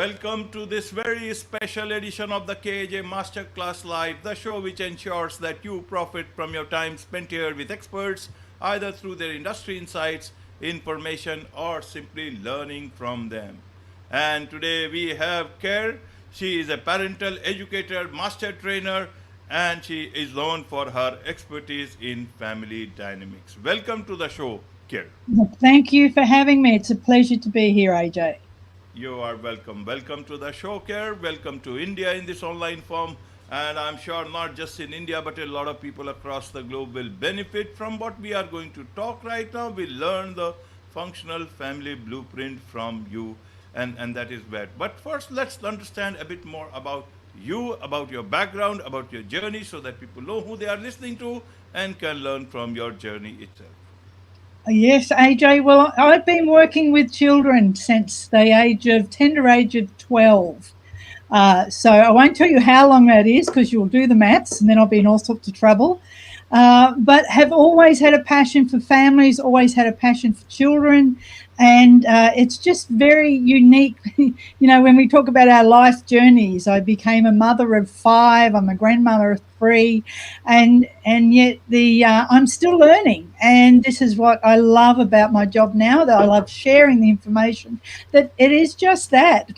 Welcome to this very special edition of the KJ Masterclass Live, the show which ensures that you profit from your time spent here with experts, either through their industry insights, information, or simply learning from them. And today we have Kerre. She is a parental educator, master trainer, and she is known for her expertise in family dynamics. Welcome to the show, Kerre. Thank you for having me. It's a pleasure to be here, AJ. You are welcome. Welcome to the show, Care. Welcome to India in this online form. And I'm sure not just in India, but a lot of people across the globe will benefit from what we are going to talk right now. We learn the functional family blueprint from you, and that is bad. But first, let's understand a bit more about you, about your background, about your journey, so that people know who they are listening to and can learn from your journey itself. Yes, AJ. Well, I've been working with children since the age of tender age of 12. So I won't tell you how long that is because you'll do the maths and then I'll be in all sorts of trouble. But have always had a passion for families, always had a passion for children. And it's just very unique. When we talk about our life journeys, I became a mother of 5. I'm a grandmother of 3, and yet I'm still learning. And this is what I love about my job now. That I love sharing the information. That it is just that.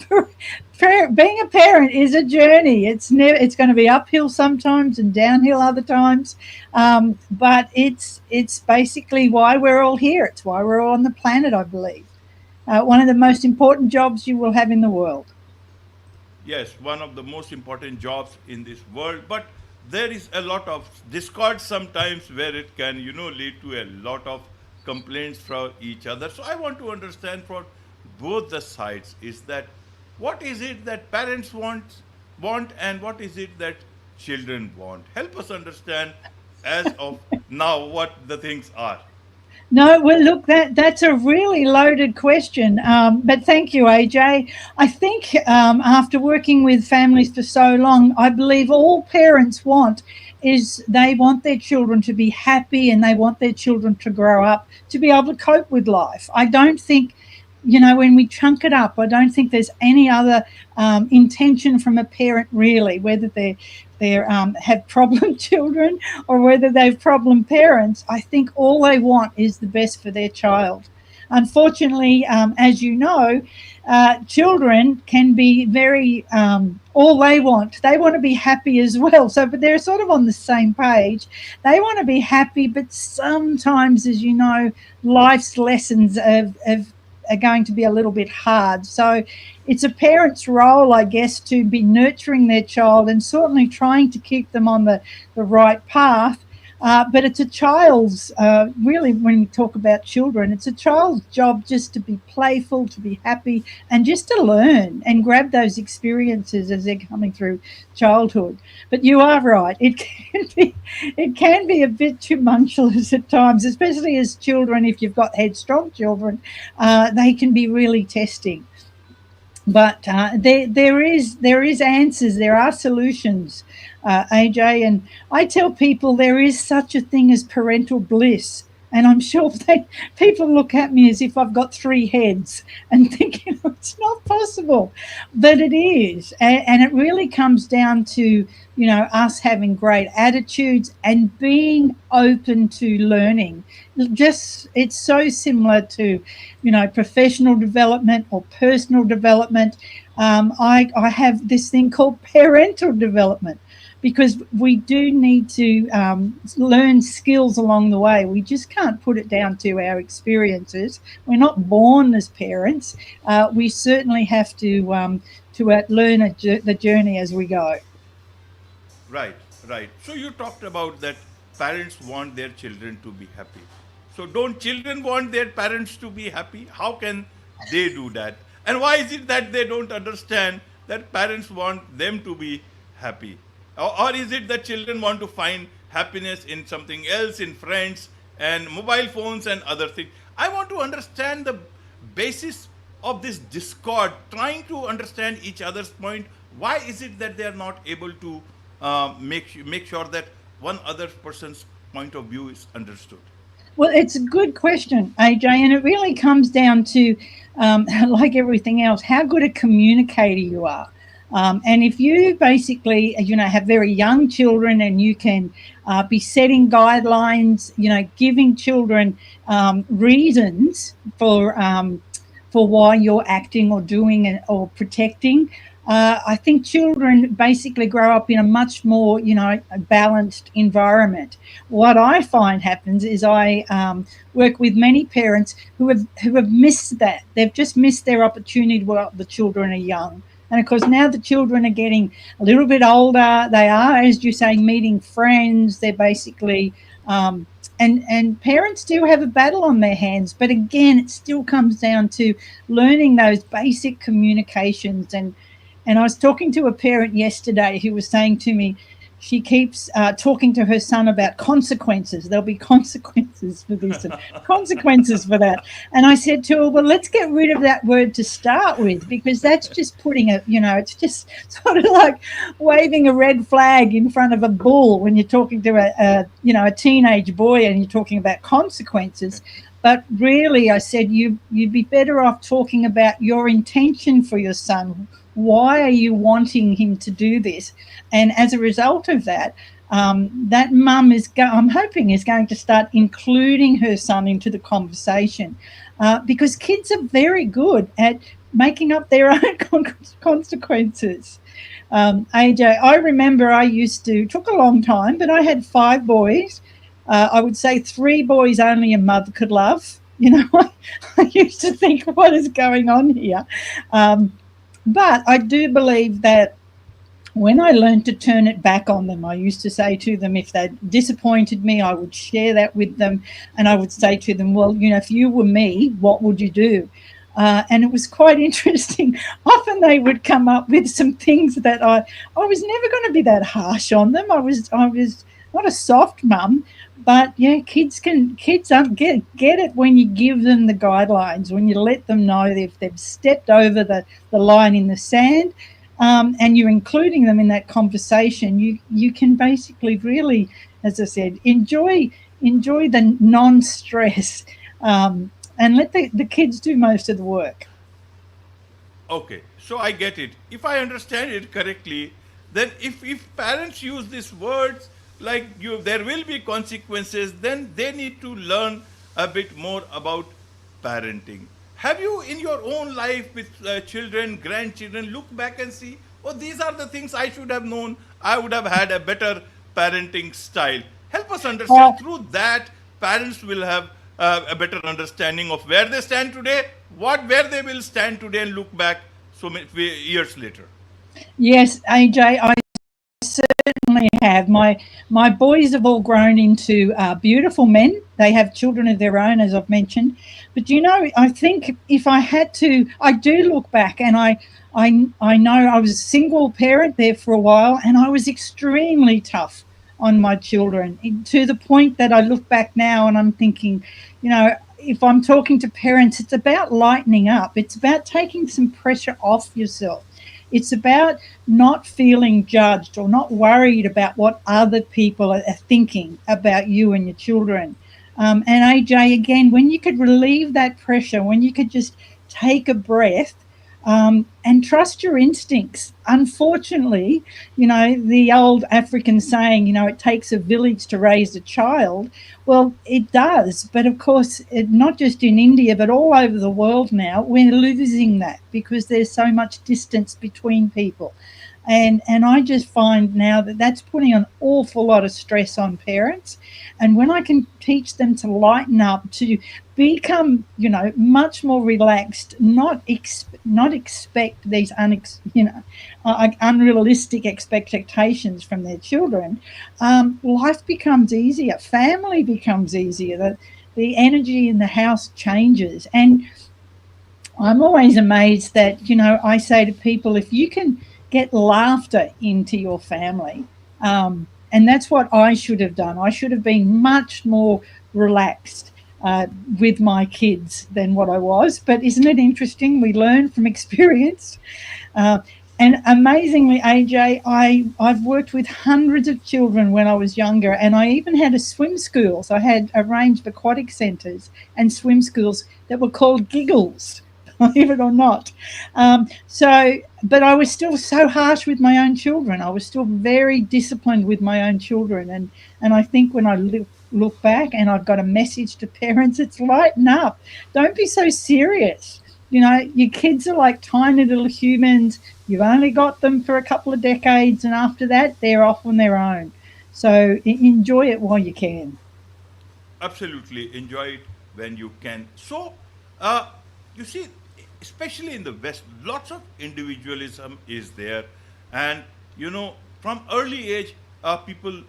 Being a parent is a journey. It's going to be uphill sometimes and downhill other times, but it's basically why we're all here. It's why we're all on the planet, I believe. One of the most important jobs you will have in the world. Yes, one of the most important jobs in this world, but there is a lot of discord sometimes where it can, lead to a lot of complaints from each other. So I want to understand for both the sides is that what is it that parents want and what is it that children want? Help us understand as of now what the things are. No, well, look, that's a really loaded question. But thank you, AJ. I think after working with families for so long, I believe all parents want is they want their children to be happy and they want their children to grow up to be able to cope with life. I don't think, when we chunk it up, I don't think there's any other intention from a parent really, whether they have problem children or whether they've problem parents. I think all they want is the best for their child. Unfortunately, as you know, children can be very all they want to be happy as well. So, but they're sort of on the same page. They want to be happy, but sometimes, as you know, life's lessons are going to be a little bit hard. So it's a parent's role, I guess, to be nurturing their child and certainly trying to keep them on the right path. But it's a child's, really, when we talk about children, it's a child's job just to be playful, to be happy, and just to learn and grab those experiences as they're coming through childhood. But you are right; it can be a bit tumultuous at times, especially as children. If you've got headstrong children, they can be really testing. But there is answers, there are solutions, AJ, and I tell people there is such a thing as parental bliss. And I'm sure people look at me as if I've got 3 heads and thinking it's not possible, but it is. And it really comes down to, us having great attitudes and being open to learning. It's so similar to, professional development or personal development. I have this thing called parental development, because we do need to learn skills along the way. We just can't put it down to our experiences. We're not born as parents. We certainly have to learn the journey as we go. Right, right. So you talked about that parents want their children to be happy. So don't children want their parents to be happy? How can they do that? And why is it that they don't understand that parents want them to be happy? Or is it that children want to find happiness in something else, in friends and mobile phones and other things? I want to understand the basis of this discord, trying to understand each other's point. Why is it that they are not able to make sure that one other person's point of view is understood? Well, it's a good question, AJ, and it really comes down to, like everything else, how good a communicator you are. And if you basically, have very young children and you can be setting guidelines, giving children reasons for why you're acting or doing or protecting. I think children basically grow up in a much more, balanced environment. What I find happens is I work with many parents who have missed that. They've just missed their opportunity while the children are young. And of course, now the children are getting a little bit older. They are, as you say, meeting friends. They're basically, and parents do have a battle on their hands. But again, it still comes down to learning those basic communications. And I was talking to a parent yesterday who was saying to me, she keeps talking to her son about consequences. There'll be consequences for this and consequences for that. And I said to her, well, let's get rid of that word to start with, because that's just putting it's just sort of like waving a red flag in front of a bull when you're talking to a teenage boy and you're talking about consequences. But really, I said, you'd be better off talking about your intention for your son. Why are you wanting him to do this? And as a result of that, that mum I'm hoping is going to start including her son into the conversation, because kids are very good at making up their own consequences. AJ, I remember took a long time, but I had 5 boys. I would say 3 boys only a mother could love. I used to think, what is going on here? But I do believe that when I learned to turn it back on them, I used to say to them, if they disappointed me, I would share that with them. And I would say to them, well, if you were me, what would you do? And it was quite interesting. Often they would come up with some things that I was never going to be that harsh on them. I was not a soft mum. But yeah, kids get it when you give them the guidelines, when you let them know if they've stepped over the line in the sand, and you're including them in that conversation. You can basically really, as I said, enjoy the non-stress, and let the kids do most of the work. Okay, so I get it. If I understand it correctly, then if parents use these words like there will be consequences, then they need to learn a bit more about parenting. Have you in your own life with children, grandchildren, look back and see, oh, these are the things I should have known. I would have had a better parenting style. Help us understand. Through that, parents will have a better understanding of where they stand today, where they will stand today, and look back so many years later. Yes, AJ, I certainly have. My boys have all grown into beautiful men. They have children of their own, as I've mentioned. But I think if I had to, I do look back, and I know I was a single parent there for a while, and I was extremely tough on my children, to the point that I look back now and I'm thinking, if I'm talking to parents, it's about lightening up. It's about taking some pressure off yourself. It's about not feeling judged or not worried about what other people are thinking about you and your children. And AJ, again, when you could relieve that pressure, when you could just take a breath, and trust your instincts. Unfortunately, the old African saying, it takes a village to raise a child. Well, it does. But of course, not just in India, but all over the world now, we're losing that because there's so much distance between people. And I just find now that that's putting an awful lot of stress on parents. And when I can teach them to lighten up, to become, much more relaxed, not expect these unrealistic expectations from their children, life becomes easier. Family becomes easier. The energy in the house changes. And I'm always amazed that, I say to people, if you can get laughter into your family. And that's what I should have done. I should have been much more relaxed with my kids than what I was. But isn't it interesting? We learn from experience. And amazingly, AJ, I've worked with hundreds of children when I was younger, and I even had a swim school. So I had arranged aquatic centres and swim schools that were called Giggles, believe it or not. But I was still so harsh with my own children. I was still very disciplined with my own children. And I think when I look back and I've got a message to parents, it's lighten up. Don't be so serious. You know, your kids are like tiny little humans. You've only got them for a couple of decades, and after that, they're off on their own. So enjoy it while you can. Absolutely enjoy it when you can. So, you see, especially in the West, lots of individualism is there, and from early age, people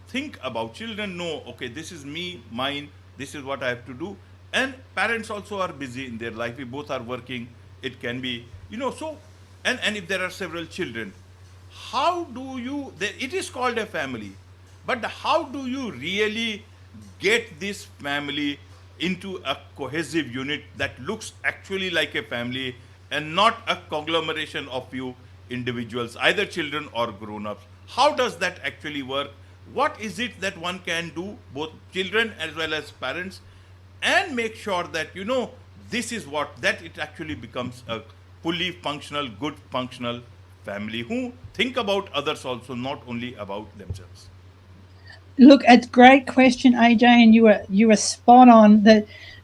think about children. Know, okay, this is me, mine. This is what I have to do, and parents also are busy in their life. We both are working. It can be, so, and if there are several children, how do you? It is called a family, but how do you really get this family into a cohesive unit that looks actually like a family and not a conglomeration of few individuals, either children or grown-ups? How does that actually work? What is it that one can do, both children as well as parents, and make sure that this is what that it actually becomes a fully functional, good functional family who think about others also, not only about themselves? Look, it's a great question, AJ, and you were spot on.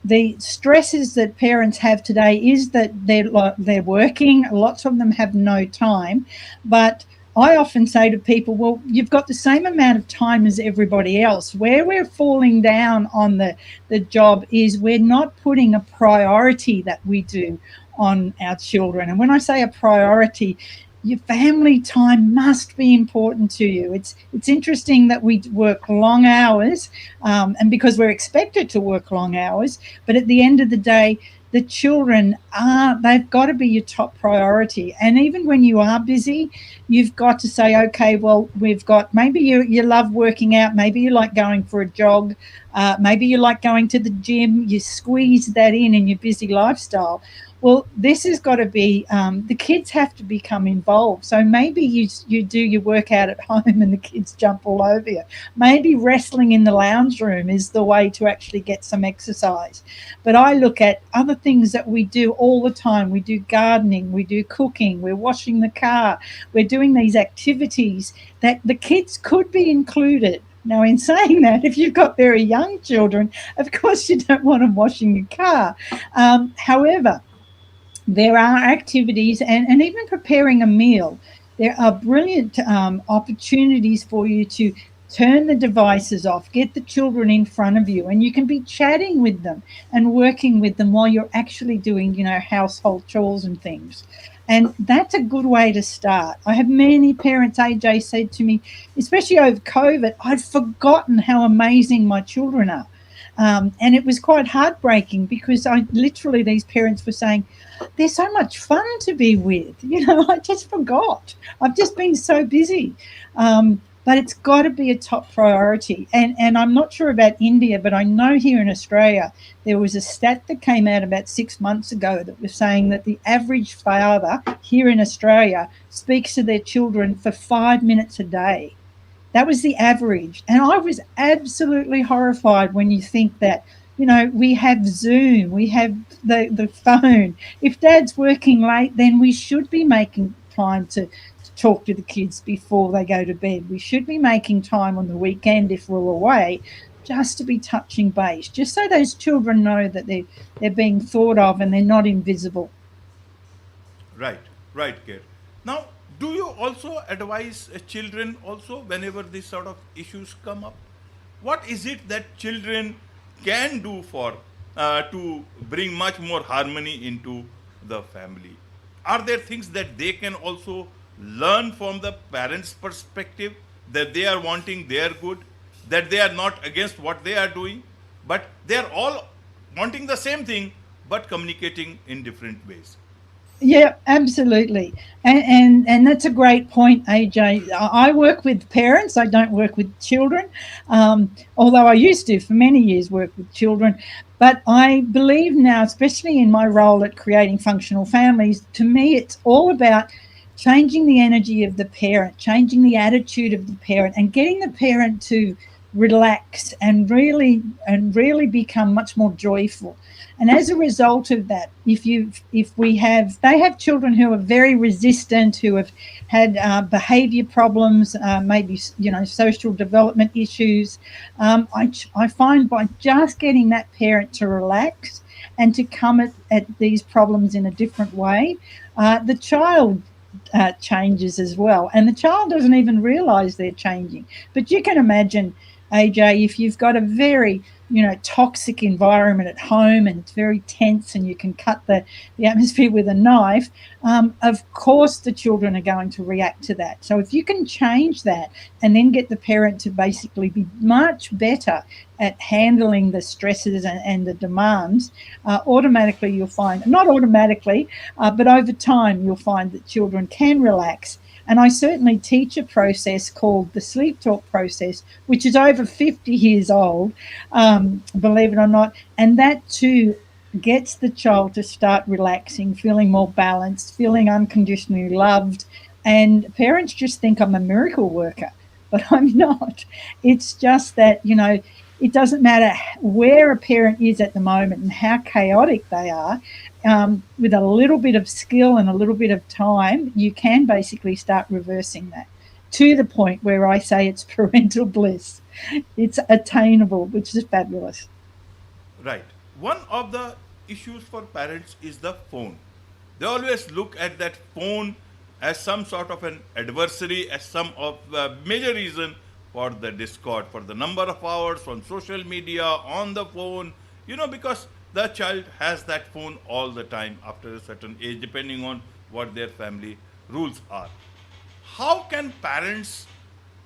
The stresses that parents have today is that they're working. Lots of them have no time, but I often say to people, well, you've got the same amount of time as everybody else. Where we're falling down on the job is we're not putting a priority that we do on our children. And when I say a priority, your family time must be important to you. It's interesting that we work long hours, and because we're expected to work long hours, but at the end of the day, the children they've got to be your top priority. And even when you are busy, you've got to say, okay, well, we've got, maybe you love working out, maybe you like going for a jog, maybe you like going to the gym, you squeeze that in your busy lifestyle. Well, this has got to be, the kids have to become involved. So maybe you do your workout at home and the kids jump all over you. Maybe wrestling in the lounge room is the way to actually get some exercise. But I look at other things that we do all the time. We do gardening, we do cooking, we're washing the car, we're doing these activities that the kids could be included. Now, in saying that, if you've got very young children, of course you don't want them washing your car. However, there are activities, and even preparing a meal. There are brilliant opportunities for you to turn the devices off, get the children in front of you, and you can be chatting with them and working with them while you're actually doing, household chores and things. And that's a good way to start. I have many parents, AJ, said to me, especially over COVID, I'd forgotten how amazing my children are. And it was quite heartbreaking because these parents were saying, they're so much fun to be with. I just forgot. I've just been so busy. But it's got to be a top priority. And I'm not sure about India, but I know here in Australia, there was a stat that came out about 6 months ago that was saying that the average father here in Australia speaks to their children for 5 minutes a day. That was the average. And I was absolutely horrified when you think that, we have Zoom, we have the phone. If dad's working late, then we should be making time to talk to the kids before they go to bed. We should be making time on the weekend if we're away, just to be touching base, just so those children know that they're being thought of and they're not invisible. Right, right, Kerre. Now, do you also advise children also whenever these sort of issues come up? What is it that children can do for to bring much more harmony into the family? Are there things that they can also learn from the parents' perspective, that they are wanting their good, that they are not against what they are doing, but they are all wanting the same thing but communicating in different ways? Yeah, absolutely. And that's a great point, AJ. I work with parents. I don't work with children, although I used to for many years work with children. But I believe now, especially in my role at creating functional families, to me, it's all about changing the energy of the parent, changing the attitude of the parent, and getting the parent to relax and really become much more joyful. And as a result of that, they have children who are very resistant, who have had behavior problems, maybe social development issues. I find by just getting that parent to relax and to come at these problems in a different way, the child changes as well, and the child doesn't even realize they're changing. But you can imagine, AJ, if you've got a very toxic environment at home and it's very tense and you can cut the atmosphere with a knife, of course the children are going to react to that. So if you can change that and then get the parent to basically be much better at handling the stresses and the demands, automatically you'll find, not automatically, but over time you'll find that children can relax. And I certainly teach a process called the SleepTalk process, which is over 50 years old, believe it or not. And that too gets the child to start relaxing, feeling more balanced, feeling unconditionally loved. And parents just think I'm a miracle worker, but I'm not. It's just that, it doesn't matter where a parent is at the moment and how chaotic they are. With a little bit of skill and a little bit of time, you can basically start reversing that to the point where I say it's parental bliss. It's attainable, which is fabulous. Right. One of the issues for parents is the phone. They always look at that phone as some sort of an adversary, as some of the major reason for the discord, for the number of hours on social media, on the phone, because the child has that phone all the time after a certain age, depending on what their family rules are. How can parents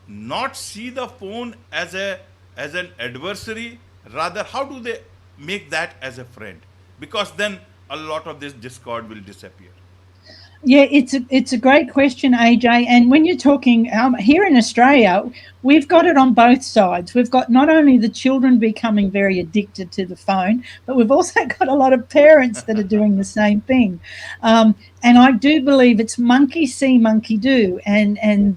not see the phone as an adversary? Rather, how do they make that as a friend? Because then a lot of this discord will disappear. Yeah, it's a great question, AJ. And when you're talking here in Australia, we've got it on both sides. We've got not only the children becoming very addicted to the phone, but we've also got a lot of parents that are doing the same thing. And I do believe it's monkey see, monkey do. And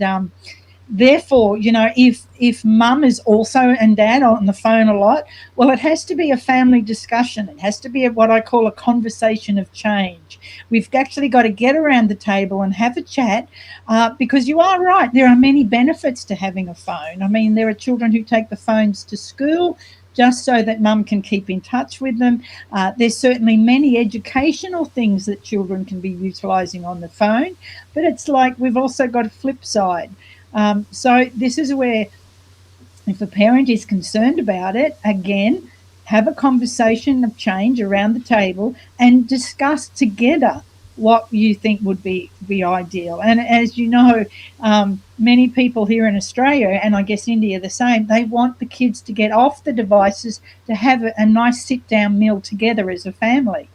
therefore, if mum is also and dad on the phone a lot, well, it has to be a family discussion. It has to be what I call a conversation of change. We've actually got to get around the table and have a chat, because you are right. There are many benefits to having a phone. I mean, there are children who take the phones to school just so that mum can keep in touch with them. There's certainly many educational things that children can be utilising on the phone, but it's like we've also got a flip side. So this is where, if a parent is concerned about it, again, have a conversation of change around the table and discuss together what you think would be ideal. And as you know, many people here in Australia, and I guess India the same, they want the kids to get off the devices to have a nice sit-down meal together as a family.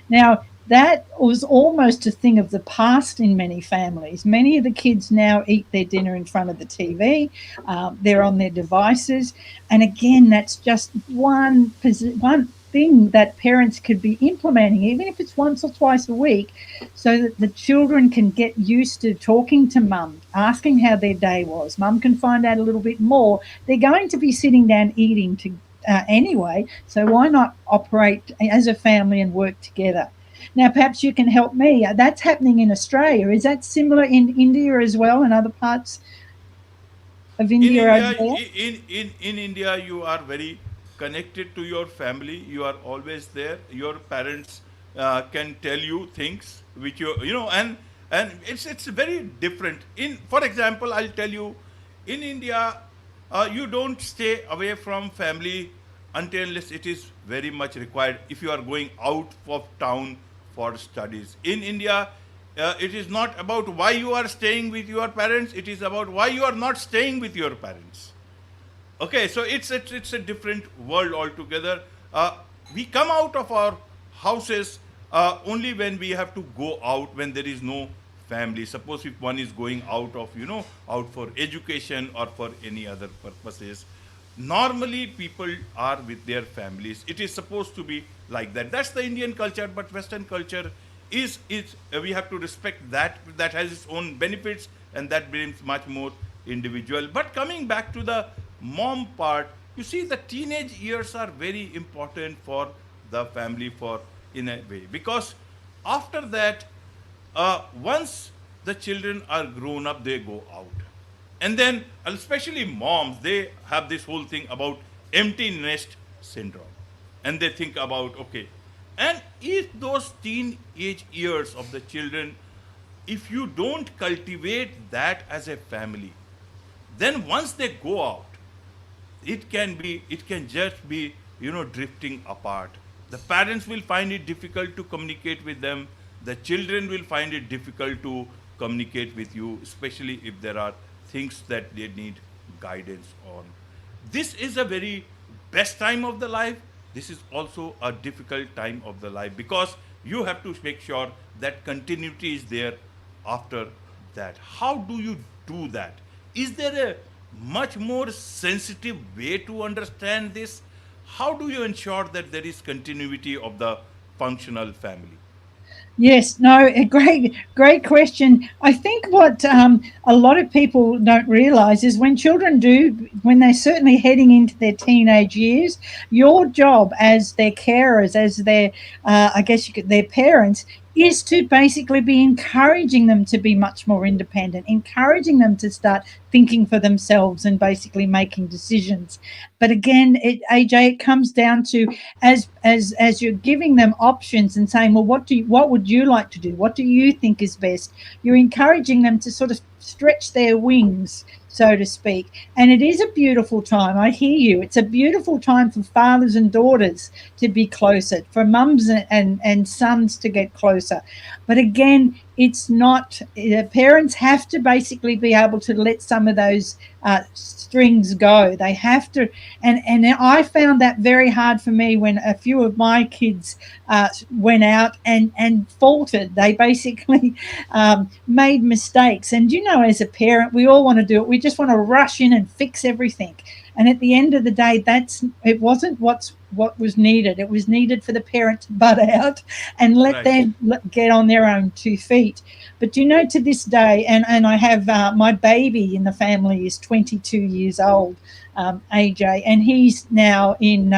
Now, that was almost a thing of the past in many families. Many of the kids now eat their dinner in front of the TV. They're on their devices. And again, that's just one thing that parents could be implementing, even if it's once or twice a week, so that the children can get used to talking to mum, asking how their day was. Mum can find out a little bit more. They're going to be sitting down eating anyway, so why not operate as a family and work together? Now, perhaps you can help me. That's happening in Australia. Is that similar in India as well, and other parts of In India over India, there? in India, you are very connected to your family. You are always there. Your parents can tell you things which and it's very different. For example, I'll tell you, in India, you don't stay away from family until unless it is very much required. If you are going out of town for studies in India, it is not about why you are staying with your parents. It is about why you are not staying with your parents. Okay, so it's a different world altogether. We come out of our houses only when we have to go out, when there is no family. Suppose if one is going out for education or for any other purposes. Normally, people are with their families. It is supposed to be like that. That's the Indian culture, but Western culture is we have to respect that. That has its own benefits, and that brings much more individual. But coming back to the mom part, you see, the teenage years are very important for the family, for in a way, because after that, once the children are grown up, they go out. And then, especially moms, they have this whole thing about empty nest syndrome. And they think about, okay, and if those teenage years of the children, if you don't cultivate that as a family, then once they go out, it can just be, drifting apart. The parents will find it difficult to communicate with them. The children will find it difficult to communicate with you, especially if there are things that they need guidance on. This is a very best time of the life. This is also a difficult time of the life, because you have to make sure that continuity is there after that. How do you do that? Is there a much more sensitive way to understand this? How do you ensure that there is continuity of the functional family? Yes, no, a great question. I think what a lot of people don't realize is when they're certainly heading into their teenage years, your job as their carers, as their, I guess their parents, is to basically be encouraging them to be much more independent, encouraging them to start thinking for themselves and basically making decisions. But again, AJ, it comes down to as you're giving them options and saying, well, what would you like to do? What do you think is best? You're encouraging them to sort of stretch their wings, so to speak. And it is a beautiful time. I hear you. It's a beautiful time for fathers and daughters to be closer, for mums and sons to get closer. But again, it's not, parents have to basically be able to let some of those strings go. They have to, and I found that very hard for me when a few of my kids went out and faltered. They basically made mistakes. And as a parent, we all want to do it. We just want to rush in and fix everything. And at the end of the day, it wasn't what was needed. It was needed for the parent to butt out and let Right. them get on their own 2 feet. But to this day, and I have my baby in the family is 22 years old, AJ, and he's now in,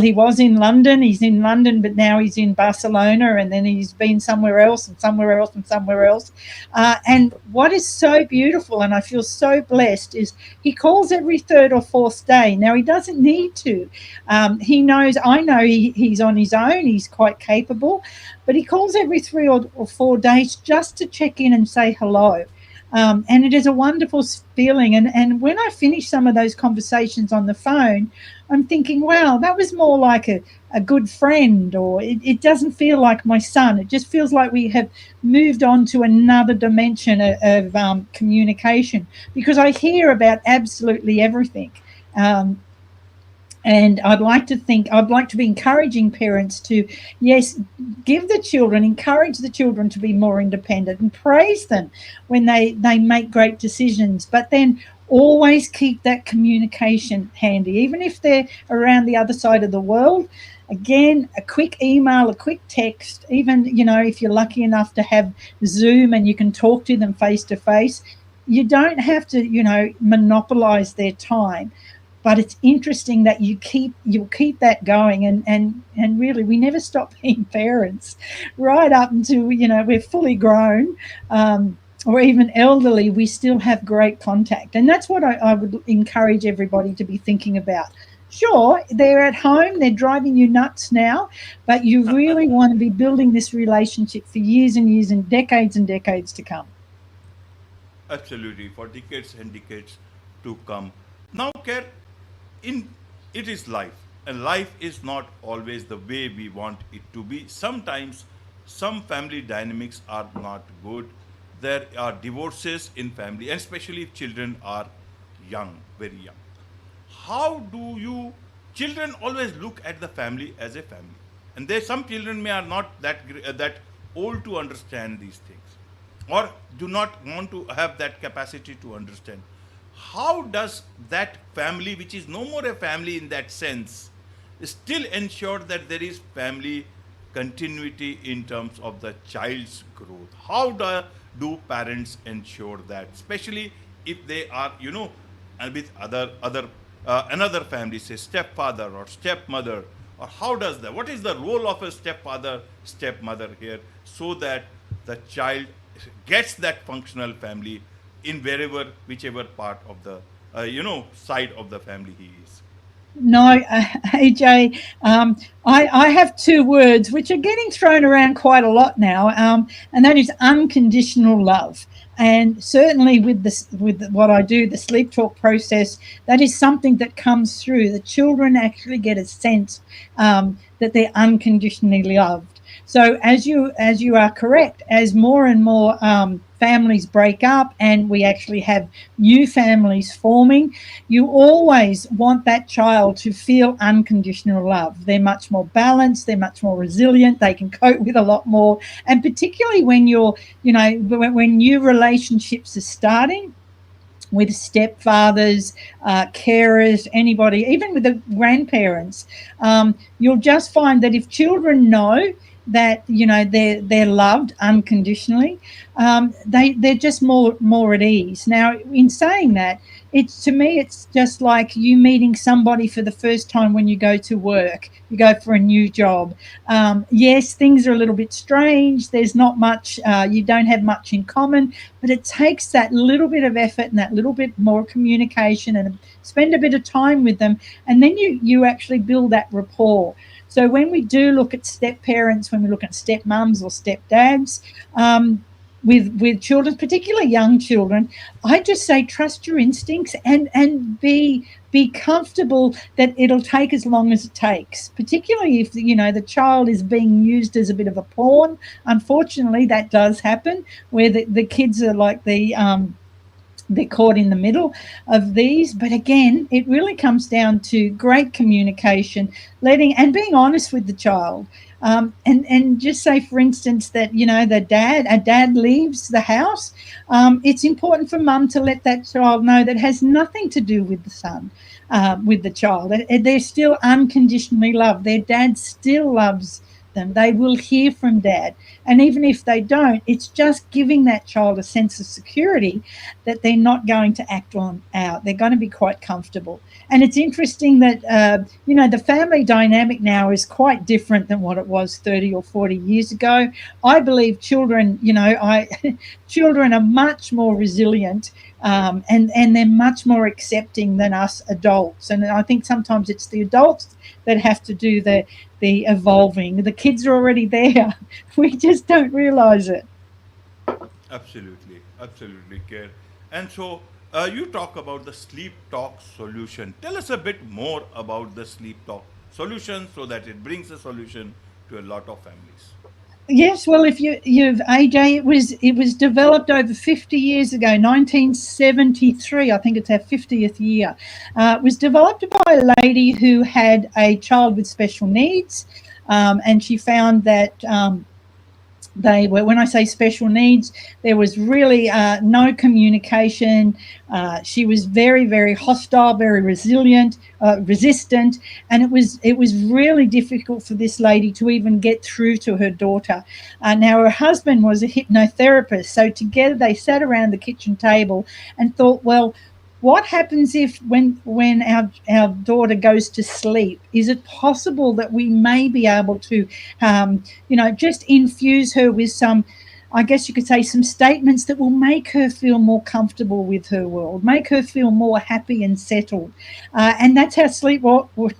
he was in London. He's in London, but now he's in Barcelona, and then he's been somewhere else and somewhere else and somewhere else. And what is so beautiful, and I feel so blessed, is he calls every third or fourth day. Now, he doesn't need to. He knows, I know he's on his own. He's quite capable, but he calls every 3 or 4 days just to check in and say hello. And it is a wonderful feeling. And when I finish some of those conversations on the phone, I'm thinking, wow, that was more like a good friend, or it doesn't feel like my son. It just feels like we have moved on to another dimension of communication, because I hear about absolutely everything. And I'd like to be encouraging parents to, yes, encourage the children to be more independent and praise them when they make great decisions. But then always keep that communication handy, even if they're around the other side of the world. Again, a quick email, a quick text, even, if you're lucky enough to have Zoom and you can talk to them face to face, you don't have to, monopolize their time. But it's interesting that you'll keep that going, and really we never stop being parents right up until we're fully grown, or even elderly. We still have great contact, and that's what I would encourage everybody to be thinking about. Sure, they're at home, they're driving you nuts now, but you really want to be building this relationship for years and years and decades to come. Absolutely, for decades and decades to come. Now, Kerr, in it is life, and life is not always the way we want it to be. Sometimes some family dynamics are not good. There are divorces in family, and especially if children are young, very young. How do you children always look at the family as a family, and there some children may are not that old to understand these things, or do not want to have that capacity to understand. How does that family, which is no more a family in that sense, still ensure that there is family continuity in terms of the child's growth? How do parents ensure that, especially if they are, and with another family, say stepfather or stepmother, or how does that? What is the role of a stepfather, stepmother here, so that the child gets that functional family in whichever part of the side of the family he is? No, AJ, I have two words which are getting thrown around quite a lot now, and that is unconditional love. And certainly with what I do, the sleep talk process, that is something that comes through. The children actually get a sense that they're unconditionally loved. So as you are correct, as more and more families break up and we actually have new families forming, you always want that child to feel unconditional love. They're much more balanced, they're much more resilient, they can cope with a lot more. And particularly when when new relationships are starting, with stepfathers, carers, anybody, even with the grandparents, you'll just find that if children know that they're loved unconditionally, they're just more at ease. Now, in saying that, to me it's just like you meeting somebody for the first time when you go to work, you go for a new job. Yes, things are a little bit strange, there's not much, you don't have much in common, but it takes that little bit of effort and that little bit more communication and spend a bit of time with them, and then you actually build that rapport. So when we do look at step parents, when we look at step mums or stepdads, with children, particularly young children, I just say trust your instincts and be comfortable that it'll take as long as it takes, particularly if the child is being used as a bit of a pawn. Unfortunately, that does happen, where the kids are like they're caught in the middle of these. But again, it really comes down to great communication, and being honest with the child. And just say, for instance, that a dad leaves the house. It's important for mum to let that child know that it has nothing to do with the son, with the child. They're still unconditionally loved. Their dad still loves them. They will hear from dad. And even if they don't, it's just giving that child a sense of security that they're not going to act out. They're going to be quite comfortable. And it's interesting that, the family dynamic now is quite different than what it was 30 or 40 years ago. I believe children are much more resilient, and they're much more accepting than us adults. And I think sometimes it's the adults that have to do the evolving. The kids are already there. We just don't realize it. Absolutely, Kerre. And so you talk about the Sleep Talk Solution. Tell us a bit more about the Sleep Talk Solution, so that it brings a solution to a lot of families. Yes, well, if you've AJ, it was developed over 50 years ago, 1973. I think it's our 50th year. It was developed by a lady who had a child with special needs, and she found that they were, when I say special needs, there was really no communication. She was very, very hostile, very resistant, and it was really difficult for this lady to even get through to her daughter. Now, her husband was a hypnotherapist, so together they sat around the kitchen table and thought, well, what happens if when our daughter goes to sleep, is it possible that we may be able to, just infuse her with some, I guess you could say, some statements that will make her feel more comfortable with her world, make her feel more happy and settled. And that's how Sleep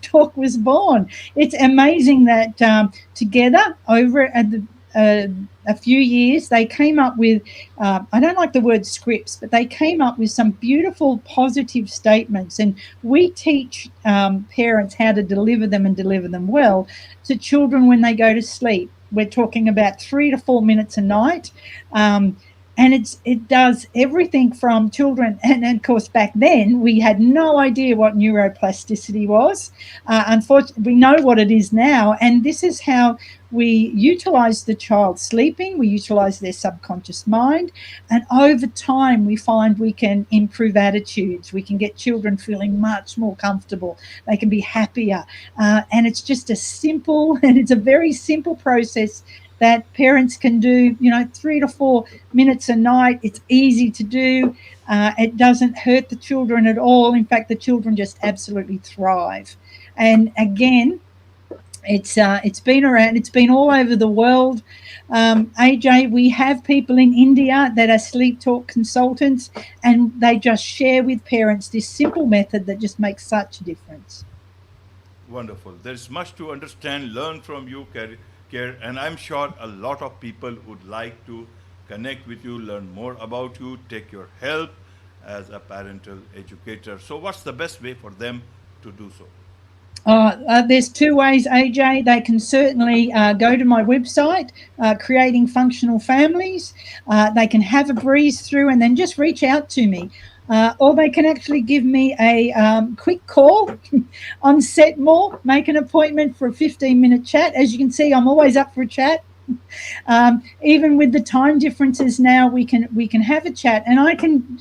Talk was born. It's amazing that together over at a few years, they came up with, I don't like the word scripts, but they came up with some beautiful positive statements. And we teach parents how to deliver them and deliver them well to children when they go to sleep. We're talking about 3 to 4 minutes a night. and it does everything from children, and of course back then we had no idea what neuroplasticity was. Unfortunately, we know what it is now, and this is how we utilize the child sleeping, we utilize their subconscious mind, and over time we find we can improve attitudes, we can get children feeling much more comfortable, they can be happier, and it's just a simple and it's a very simple process that parents can do, 3 to 4 minutes a night. It's easy to do. It doesn't hurt the children at all. In fact, the children just absolutely thrive. And again, it's been around. It's been all over the world. AJ, we have people in India that are sleep talk consultants, and they just share with parents this simple method that just makes such a difference. Wonderful. There's much to understand, learn from you, Kerre, and I'm sure a lot of people would like to connect with you, learn more about you, take your help as a parental educator. So, what's the best way for them to do so? There's two ways, AJ. They can certainly go to my website, Creating Functional Families. They can have a breeze through and then just reach out to me. Or they can actually give me a quick call on Setmore, make an appointment for a 15-minute chat. As you can see, I'm always up for a chat. Even with the time differences now, we can have a chat, and I can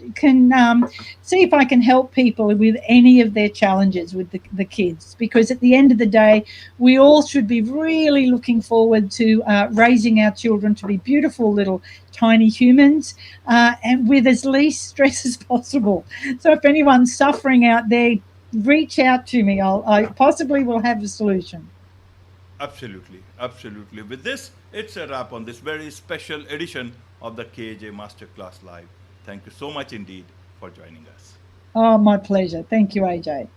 see if I can help people with any of their challenges with the kids, because at the end of the day, we all should be really looking forward to raising our children to be beautiful little tiny humans, and with as least stress as possible. So if anyone's suffering out there, reach out to me. I possibly will have a solution. Absolutely, absolutely. With this, it's a wrap on this very special edition of the KJ Masterclass Live. Thank you so much indeed for joining us. Oh, my pleasure. Thank you, AJ.